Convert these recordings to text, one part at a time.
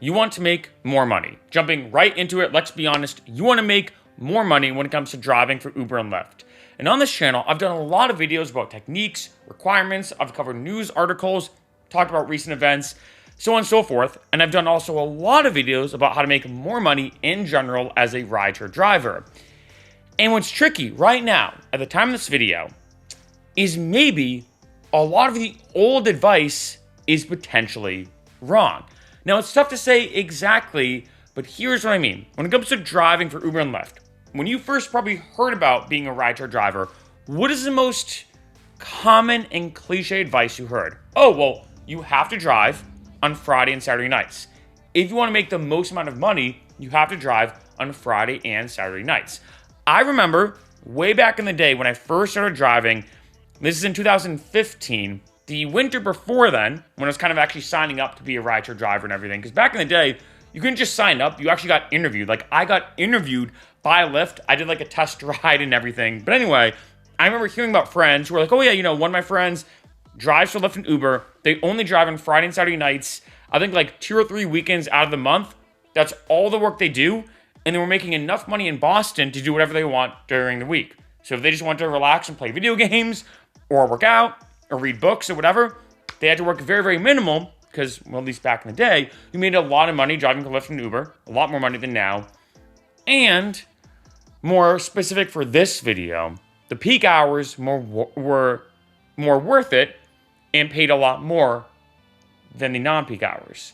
You want to make more money. Jumping right into it, let's be honest, you want to make more money when it comes to driving for Uber and Lyft. And on this channel, I've done a lot of videos about techniques, requirements, I've covered news articles, talked about recent events, so on and so forth. And I've done also a lot of videos about how to make more money in general as a rideshare driver. And what's tricky right now, at the time of this video, is maybe a lot of the old advice is potentially wrong. Now, it's tough to say exactly, but here's what I mean. When it comes to driving for Uber and Lyft, when you first probably heard about being a rideshare driver, what is the most common and cliche advice you heard? Oh, well, you have to drive on Friday and Saturday nights. If you want to make the most amount of money, you have to drive on Friday and Saturday nights. I remember way back in the day when I first started driving, this is in 2015, the winter before then, when I was kind of actually signing up to be a rideshare driver and everything, because back in the day, you couldn't just sign up, you actually got interviewed. Like, I got interviewed by Lyft. I did like a test ride and everything. But anyway, I remember hearing about friends who were like, oh yeah, one of my friends drives for Lyft and Uber. They only drive on Friday and Saturday nights. I think like 2 or 3 weekends out of the month. That's all the work they do. And they were making enough money in Boston to do whatever they want during the week. So if they just want to relax and play video games or work out or read books or whatever, they had to work very, very minimal because, well, at least back in the day, you made a lot of money driving for Lyft and Uber, a lot more money than now. And more specific for this video, the peak hours were more worth it and paid a lot more than the non-peak hours.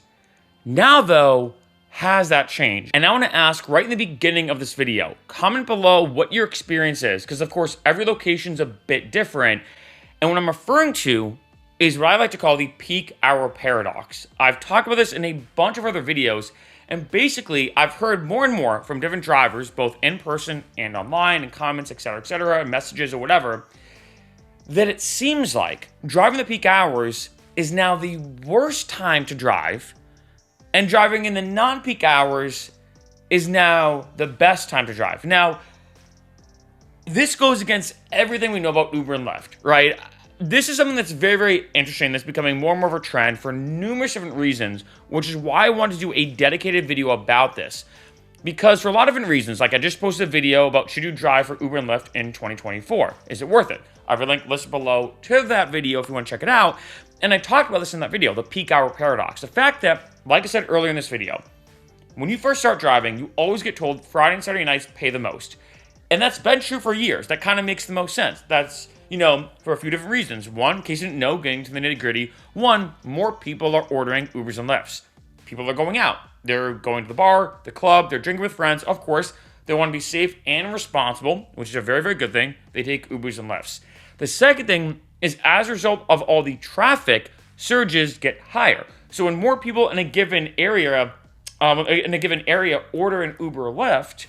Now, though, has that changed? And I want to ask right in the beginning of this video, comment below what your experience is, because of course, every location's a bit different. And what I'm referring to is what I like to call the peak hour paradox. I've talked about this in a bunch of other videos, and basically, I've heard more and more from different drivers, both in person and online, and comments, etc., and messages or whatever, that it seems like driving the peak hours is now the worst time to drive, and driving in the non-peak hours is now the best time to drive. Now, this goes against everything we know about Uber and Lyft, right? This is something that's very, very interesting that's becoming more and more of a trend for numerous different reasons, which is why I wanted to do a dedicated video about this. Because for a lot of different reasons, like I just posted a video about should you drive for Uber and Lyft in 2024? Is it worth it? I've linked listed below to that video if you want to check it out. And I talked about this in that video, the peak hour paradox. The fact that, like I said earlier in this video, when you first start driving, you always get told Friday and Saturday nights pay the most. And that's been true for years. That kind of makes the most sense. That's, for a few different reasons. One, in case you didn't know, getting to the nitty gritty. One, more people are ordering Ubers and Lyfts. People are going out. They're going to the bar, the club, they're drinking with friends. Of course, they want to be safe and responsible, which is a very, very good thing. They take Ubers and Lyfts. The second thing is as a result of all the traffic, surges get higher. So when more people in a given area order an Uber or Lyft,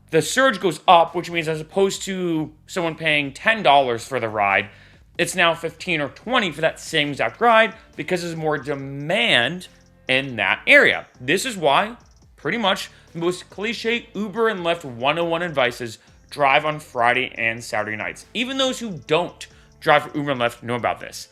the surge goes up, which means as opposed to someone paying $10 for the ride, it's now $15 or $20 for that same exact ride because there's more demand in that area. This is why, pretty much, the most cliche Uber and Lyft 101 advice is drive on Friday and Saturday nights. Even those who don't drive for Uber and Lyft know about this.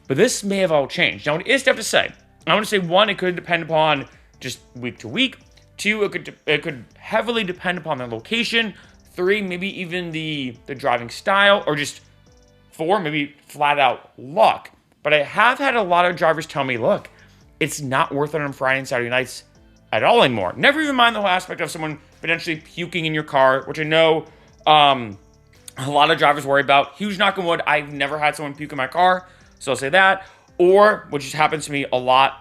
But this may have all changed. Now, it is tough to say. I want to say, one, it could depend upon just week to week. Two, it could heavily depend upon the location. Three, maybe even the driving style. Or just four, maybe flat out luck. But I have had a lot of drivers tell me, look, it's not worth it on Friday and Saturday nights at all anymore. Never even mind the whole aspect of someone potentially puking in your car, which I know a lot of drivers worry about. Huge knock on wood, I've never had someone puke in my car, so I'll say that. Or, which happens to me a lot,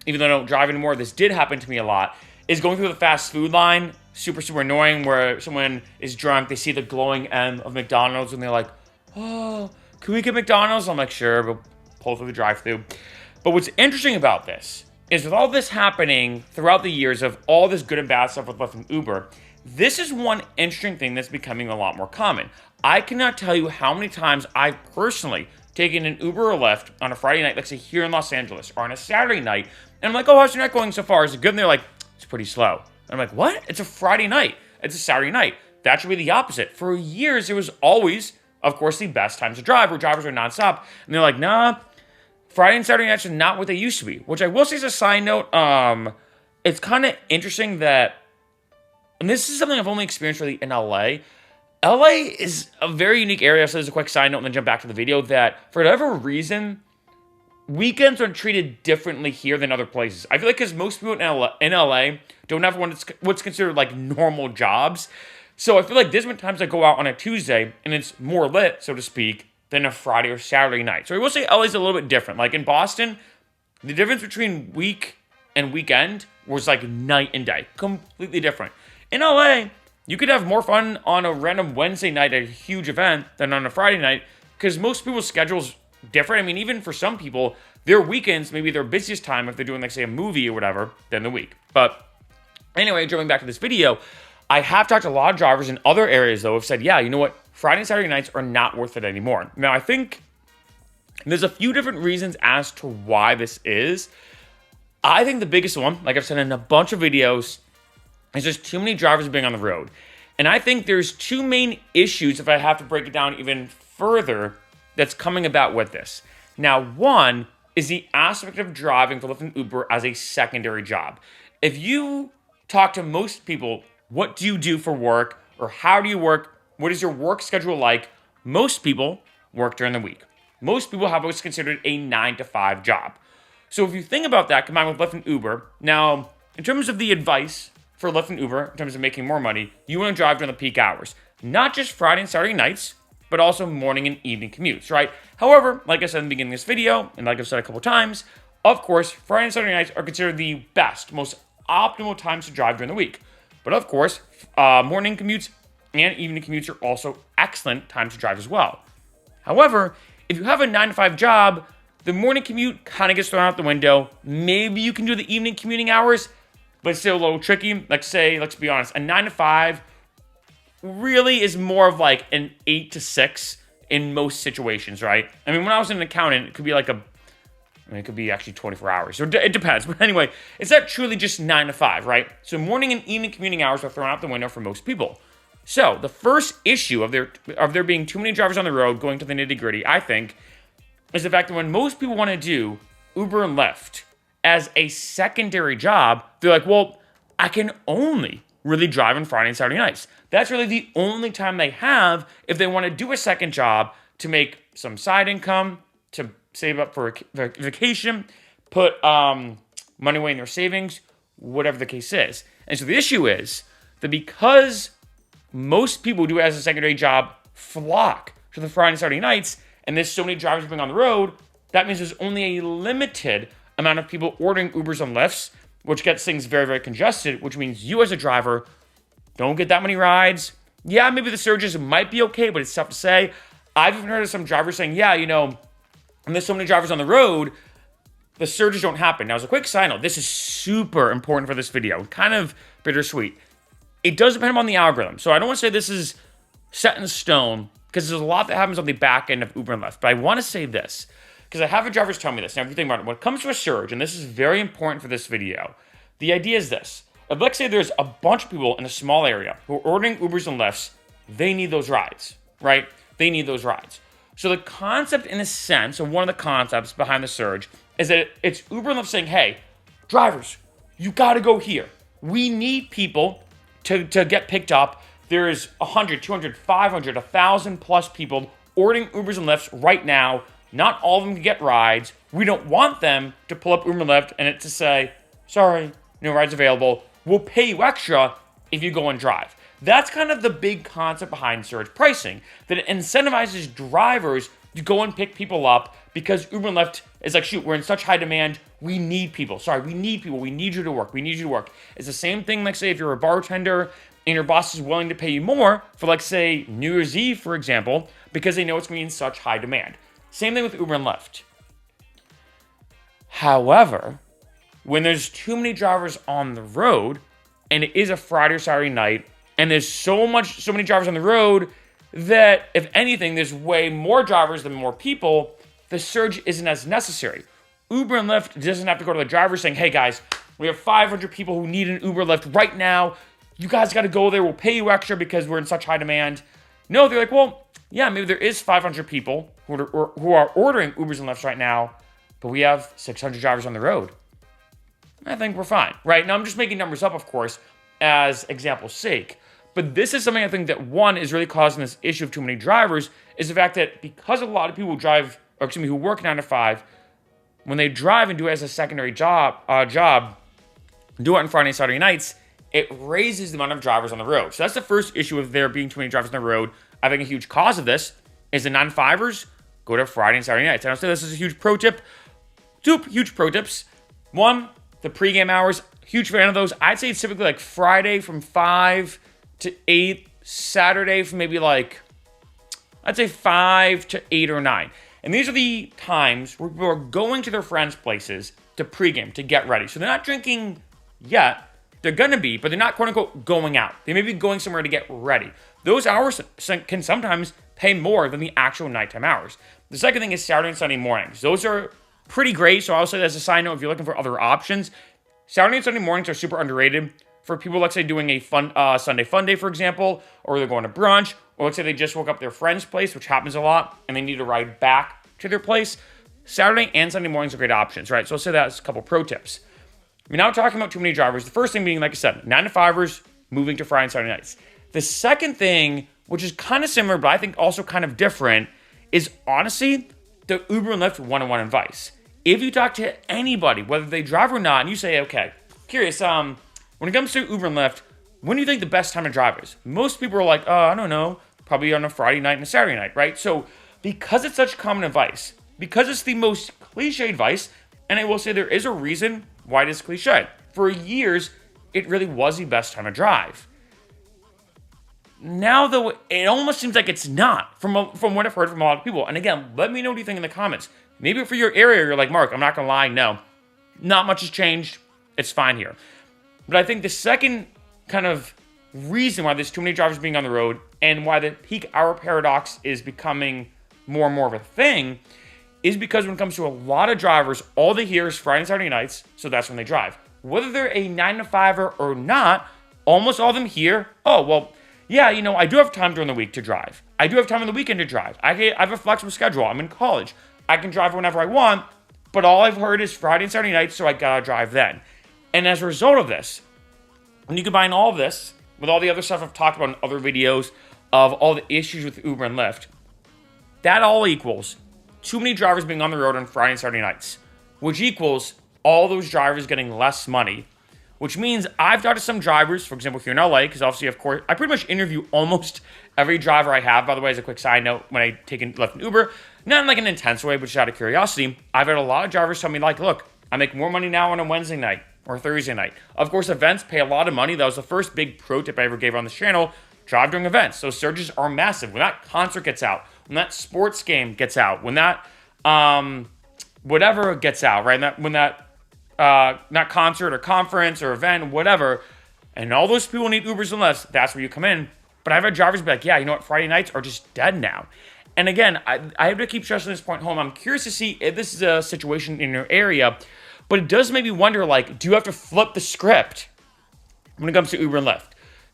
even though I don't drive anymore, this did happen to me a lot, is going through the fast food line, super, super annoying, where someone is drunk, they see the glowing M of McDonald's, and they're like, oh, can we get McDonald's? I'm like, sure, but pull through the drive-thru. But what's interesting about this is with all this happening throughout the years of all this good and bad stuff with Lyft and Uber, this is one interesting thing that's becoming a lot more common. I cannot tell you how many times I've personally taken an Uber or Lyft on a Friday night, like say here in Los Angeles, or on a Saturday night, and I'm like, oh, how's your night going so far? Is it good? And they're like, it's pretty slow. And I'm like, what? It's a Friday night. It's a Saturday night. That should be the opposite. For years, it was always, of course, the best times to drive, where drivers are nonstop. And they're like, nah, Friday and Saturday nights are not what they used to be. Which I will say as a side note, it's kind of interesting that, and this is something I've only experienced really in LA. LA is a very unique area. So there's a quick side note and then jump back to the video that for whatever reason, weekends are treated differently here than other places. I feel like because most people in LA don't have what's considered like normal jobs. So I feel like there's been times I go out on a Tuesday and it's more lit, so to speak, than a Friday or Saturday night. So I will say LA is a little bit different. Like in Boston, the difference between week and weekend was like night and day. Completely different. In LA, you could have more fun on a random Wednesday night at a huge event than on a Friday night because most people's schedules different. I mean, even for some people, their weekends maybe their busiest time if they're doing, like, say, a movie or whatever, than the week. But anyway, jumping back to this video, I have talked to a lot of drivers in other areas, though, have said, yeah, you know what? Friday and Saturday nights are not worth it anymore. Now, I think there's a few different reasons as to why this is. I think the biggest one, like I've said in a bunch of videos, is just too many drivers being on the road. And I think there's two main issues, if I have to break it down even further, that's coming about with this. Now, one is the aspect of driving for Lyft and Uber as a secondary job. If you talk to most people, what do you do for work, or how do you work, what is your work schedule like, most people work during the week. Most people have what's considered a 9-to-5 job. So if you think about that, combined with Lyft and Uber, now, in terms of the advice for Lyft and Uber, in terms of making more money, you want to drive during the peak hours. Not just Friday and Saturday nights, but also morning and evening commutes, right? However, like I said in the beginning of this video, and like I've said a couple times, of course, Friday and Saturday nights are considered the best, most optimal times to drive during the week. But of course, morning commutes and evening commutes are also excellent times to drive as well. However, if you have a 9-to-5 job, the morning commute kind of gets thrown out the window. Maybe you can do the evening commuting hours, but it's still a little tricky. Let's be honest, a 9-to-5 really is more of like an 8-to-6 in most situations, right? I mean, when I was an accountant, it could be like it could be actually 24 hours. So it depends. But anyway, it's not truly just 9-to-5, right? So morning and evening commuting hours are thrown out the window for most people. So the first issue of there being too many drivers on the road, going to the nitty-gritty, I think, is the fact that when most people want to do Uber and Lyft as a secondary job, they're like, well, I can only really drive on Friday and Saturday nights. That's really the only time they have if they want to do a second job to make some side income, to save up for a vacation, put money away in their savings, whatever the case is. And so the issue is that because most people who do it as a secondary job flock to the Friday and Saturday nights, and there's so many drivers being on the road, that means there's only a limited amount of people ordering Ubers and Lyfts, which gets things very, very congested, which means you as a driver don't get that many rides. Yeah, maybe the surges might be okay, but it's tough to say. I've even heard of some drivers saying, yeah, you know, and there's so many drivers on the road, the surges don't happen. Now, as a quick side note, this is super important for this video, kind of bittersweet. It does depend on the algorithm. So I don't want to say this is set in stone, because there's a lot that happens on the back end of Uber and Lyft. But I want to say this, because I have drivers tell me this. Now, if you think about it, when it comes to a surge, and this is very important for this video, the idea is this. If, let's say there's a bunch of people in a small area who are ordering Ubers and Lyfts, they need those rides, right? They need those rides. So the concept, in a sense, or one of the concepts behind the surge, is that it's Uber and Lyft saying, hey, drivers, you got to go here. We need people to get picked up. There is 100, 200, 500, 1,000 plus people ordering Ubers and Lyfts right now. Not all of them can get rides. We don't want them to pull up Uber and Lyft and it to say, sorry, no rides available. We'll pay you extra if you go and drive. That's kind of the big concept behind surge pricing, that it incentivizes drivers to go and pick people up because Uber and Lyft is like, shoot, we're in such high demand. We need people. Sorry, we need people. We need you to work. We need you to work. It's the same thing, like, say, if you're a bartender and your boss is willing to pay you more for, like, say, New Year's Eve, for example, because they know it's going to be in such high demand. Same thing with Uber and Lyft. However, when there's too many drivers on the road, and it is a Friday or Saturday night, and there's so many drivers on the road that, if anything, there's way more drivers than more people, the surge isn't as necessary. Uber and Lyft doesn't have to go to the driver saying, hey guys, we have 500 people who need an Uber Lyft right now. You guys got to go there. We'll pay you extra because we're in such high demand. No, they're like, well, yeah, maybe there is 500 people who are ordering Ubers and Lyfts right now, but we have 600 drivers on the road. I think we're fine, right? Now, I'm just making numbers up, of course, as example's sake. But this is something I think that, one, is really causing this issue of too many drivers, is the fact that because a lot of people who work 9 to 5, when they drive and do it as a secondary job, do it on Friday and Saturday nights, it raises the amount of drivers on the road. So that's the first issue of there being too many drivers on the road. I think a huge cause of this is the 9 to 5ers go to Friday and Saturday nights. And I'll say this is a huge pro tip. Two huge pro tips. One, the pregame hours. Huge fan of those. I'd say it's typically like Friday from 5 to 8, Saturday from maybe like, I'd say 5 to 8 or 9. And these are the times where people are going to their friends' places to pregame, to get ready. So they're not drinking yet. They're going to be, but they're not, quote unquote, going out. They may be going somewhere to get ready. Those hours can sometimes pay more than the actual nighttime hours. The second thing is Saturday and Sunday mornings. Those are pretty great. So I'll say as a side note, if you're looking for other options, Saturday and Sunday mornings are super underrated for people, let's say, doing a fun Sunday fun day, for example, or they're going to brunch, or let's say they just woke up their friend's place, which happens a lot, and they need to ride back to their place. Saturday and Sunday mornings are great options, right? So I'll say that as a couple pro tips. I mean, now talking about too many drivers, the first thing being, like I said, 9 to 5ers moving to Friday and Saturday nights. The second thing, which is kind of similar, but I think also kind of different, is honestly the Uber and Lyft one-on-one advice. If you talk to anybody, whether they drive or not, and you say, okay, curious, when it comes to Uber and Lyft, when do you think the best time to drive is? Most people are like, I don't know, probably on a Friday night and a Saturday night, right? So because it's such common advice, because it's the most cliche advice, and I will say there is a reason why it is cliche. For years, it really was the best time to drive. Now, though, it almost seems like it's not, from what I've heard from a lot of people. And again, let me know what you think in the comments. Maybe for your area, you're like, Mark, I'm not going to lie, no. Not much has changed. It's fine here. But I think the second kind of reason why there's too many drivers being on the road and why the peak hour paradox is becoming more and more of a thing is because when it comes to a lot of drivers, all they hear is Friday and Saturday nights, so that's when they drive. Whether they're a 9 to 5er or not, almost all of them hear, oh, well, yeah, I do have time during the week to drive. I do have time on the weekend to drive. I have a flexible schedule. I'm in college. I can drive whenever I want, but all I've heard is Friday and Saturday nights, so I gotta drive then. And as a result of this, when you combine all of this with all the other stuff I've talked about in other videos of all the issues with Uber and Lyft, that all equals too many drivers being on the road on Friday and Saturday nights, which equals all those drivers getting less money, which means I've talked to some drivers, for example, here in LA, because obviously, of course, I pretty much interview almost every driver I have, by the way, as a quick side note, when I take Lyft and Uber, not in like an intense way, but just out of curiosity. I've had a lot of drivers tell me, like, look, I make more money now on a Wednesday night or Thursday night. Of course, events pay a lot of money. That was the first big pro tip I ever gave on this channel. Drive during events. Those surges are massive. When that concert gets out, when that sports game gets out, when that whatever gets out, right? When that not concert or conference or event, whatever, and all those people need Ubers and Lyfts, that's where you come in. But I've had drivers be like, yeah, you know what? Friday nights are just dead now. And again, I have to keep stressing this point home. I'm curious to see if this is a situation in your area, but it does make me wonder, like, do you have to flip the script when it comes to Uber and Lyft?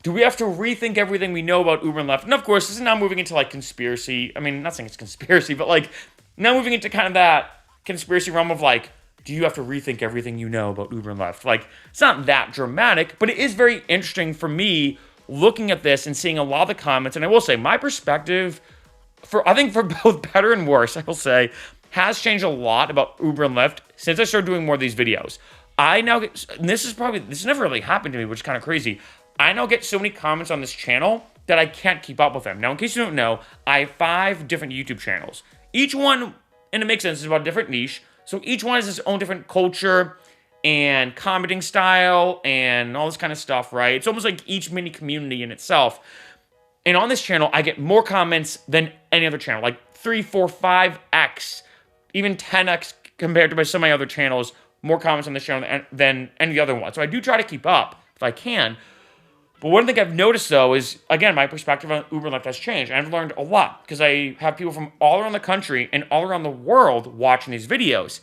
Do we have to rethink everything we know about Uber and Lyft? And of course, this is now moving into like conspiracy. I mean, not saying it's conspiracy, but like now moving into kind of that conspiracy realm of like, do you have to rethink everything you know about Uber and Lyft? Like, it's not that dramatic, but it is very interesting for me looking at this and seeing a lot of the comments. And I will say my perspective I think for both better and worse, I will say, has changed a lot about Uber and Lyft since I started doing more of these videos. I now get, and this has never really happened to me, which is kind of crazy. I now get so many comments on this channel that I can't keep up with them. Now, in case you don't know, I have 5 different YouTube channels. Each one, and it makes sense, is about a different niche. So each one has its own different culture and commenting style and all this kind of stuff, right? It's almost like each mini community in itself. And on this channel, I get more comments than any other channel, like 3, 4, 5x, even 10x compared to some of my other channels, more comments on this channel than any other one. So I do try to keep up if I can. But one thing I've noticed, though, is, again, my perspective on Uber and Lyft has changed. And I've learned a lot because I have people from all around the country and all around the world watching these videos.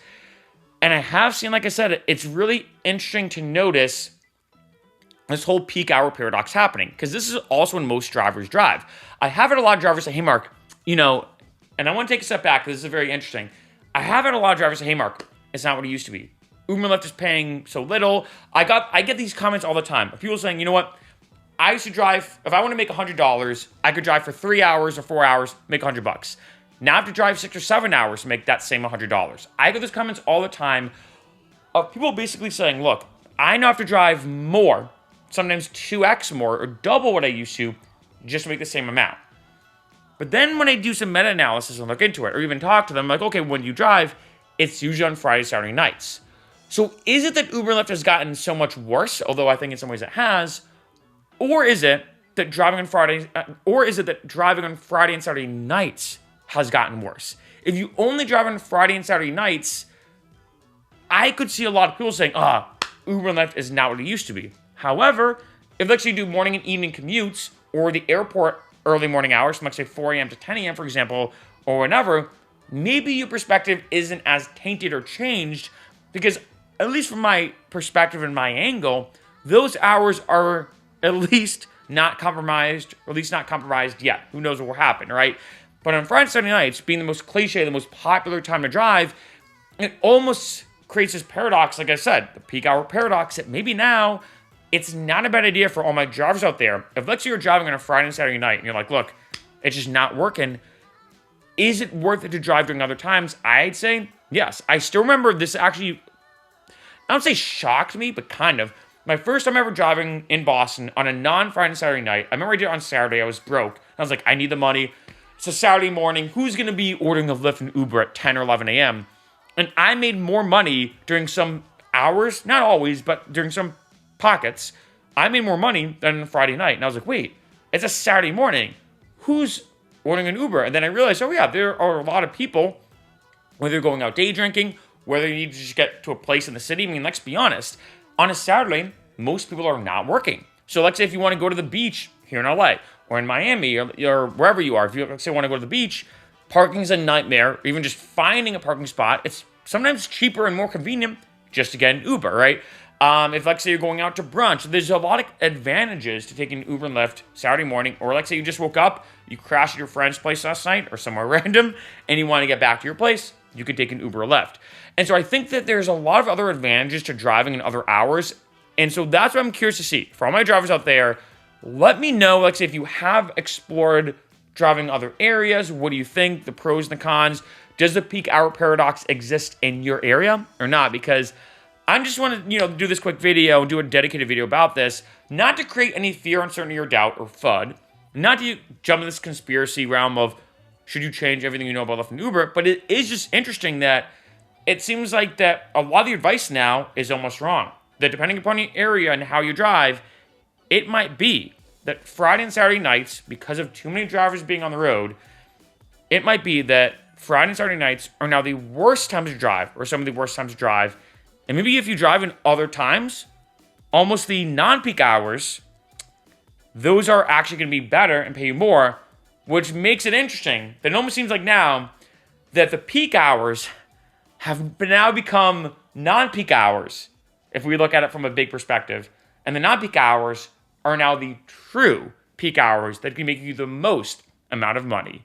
And I have seen, like I said, it's really interesting to notice this whole peak hour paradox happening, because this is also when most drivers drive. I have had a lot of drivers say, hey, Mark, and I want to take a step back because this is very interesting. I have had a lot of drivers say, hey, Mark, it's not what it used to be. Uber and Lyft is paying so little. I get these comments all the time of people saying, you know what? I used to drive, if I want to make $100, I could drive for 3 hours or 4 hours, make $100. Now I have to drive 6 or 7 hours to make that same $100. I get those comments all the time of people basically saying, look, I now have to drive more, sometimes 2x more or double what I used to just to make the same amount. But then when I do some meta-analysis and look into it or even talk to them, I'm like, okay, when you drive, it's usually on Friday, Saturday nights. So is it that Uber and Lyft has gotten so much worse, although I think in some ways it has, or is it that driving on Friday and Saturday nights has gotten worse? If you only drive on Friday and Saturday nights, I could see a lot of people saying, Uber and Lyft is not what it used to be. However, if let's say you do morning and evening commutes or the airport early morning hours, from let's say 4 a.m. to 10 a.m., for example, or whenever, maybe your perspective isn't as tainted or changed because, at least from my perspective and my angle, those hours are at least not compromised, or at least not compromised yet. Who knows what will happen, right? But on Friday and Saturday nights, being the most cliche, the most popular time to drive, it almost creates this paradox, like I said, the peak hour paradox, that maybe now it's not a bad idea for all my drivers out there. If let's say you're driving on a Friday and Saturday night and you're like, look, it's just not working, is it worth it to drive during other times? I'd say yes. I still remember this actually, I don't say shocked me, but kind of. My first time ever driving in Boston on a non-Friday and Saturday night, I remember I did it on Saturday. I was broke. I was like, I need the money. It's a Saturday morning. Who's going to be ordering a Lyft and Uber at 10 or 11 a.m.? And I made more money during some hours, not always, but during some pockets. I made more money than on Friday night. And I was like, wait, it's a Saturday morning. Who's ordering an Uber? And then I realized, oh yeah, there are a lot of people, whether you're going out day drinking, whether you need to just get to a place in the city. I mean, let's be honest. On a Saturday, most people are not working. So let's say if you want to go to the beach here in LA or in Miami or wherever you are, if you let's say want to go to the beach, parking is a nightmare. Or even just finding a parking spot, it's sometimes cheaper and more convenient just to get an Uber, right? If let's say you're going out to brunch, there's a lot of advantages to taking Uber and Lyft Saturday morning, or let's say you just woke up, you crashed at your friend's place last night or somewhere random, and you want to get back to your place, you can take an Uber or Lyft. And so I think that there's a lot of other advantages to driving in other hours. And so that's what I'm curious to see. For all my drivers out there, let me know, let's say if you have explored driving other areas, what do you think, the pros and the cons? Does the peak hour paradox exist in your area or not? Because I just want to, do this quick video and do a dedicated video about this, not to create any fear, uncertainty, or doubt, or FUD, not to jump in this conspiracy realm of should you change everything you know about Lyft and Uber, but it is just interesting that it seems like that a lot of the advice now is almost wrong. That depending upon your area and how you drive, it might be that Friday and Saturday nights, because of too many drivers being on the road, it might be that Friday and Saturday nights are now the worst times to drive, or some of the worst times to drive. And maybe if you drive in other times, almost the non-peak hours, those are actually going to be better and pay you more, which makes it interesting. That it almost seems like now that the peak hours have now become non-peak hours, if we look at it from a big perspective. And the non-peak hours are now the true peak hours that can make you the most amount of money.